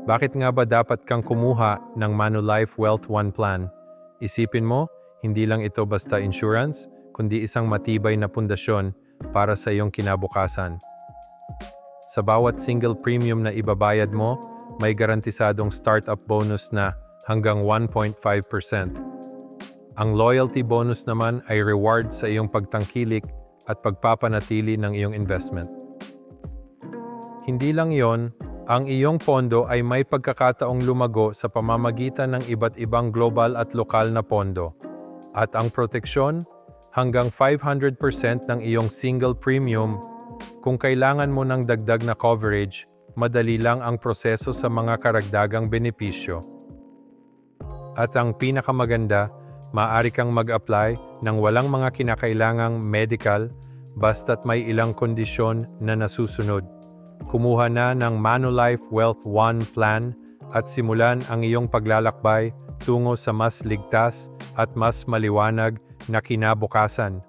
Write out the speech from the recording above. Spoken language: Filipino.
Bakit nga ba dapat kang kumuha ng Manulife Wealth One Plan? Isipin mo, hindi lang ito basta insurance, kundi isang matibay na pundasyon para sa iyong kinabukasan. Sa bawat single premium na ibabayad mo, may garantisadong startup bonus na hanggang 1.5%. Ang loyalty bonus naman ay reward sa iyong pagtangkilik at pagpapanatili ng iyong investment. Hindi lang yon, ang iyong pondo ay may pagkakataong lumago sa pamamagitan ng iba't ibang global at lokal na pondo. At ang proteksyon, hanggang 500% ng iyong single premium. Kung kailangan mo ng dagdag na coverage, madali lang ang proseso sa mga karagdagang benepisyo. At ang pinakamaganda, maaari kang mag-apply ng walang mga kinakailangang medical basta't may ilang kondisyon na nasusunod. Kumuha na ng Manulife Wealth One Plan at simulan ang iyong paglalakbay tungo sa mas ligtas at mas maliwanag na kinabukasan.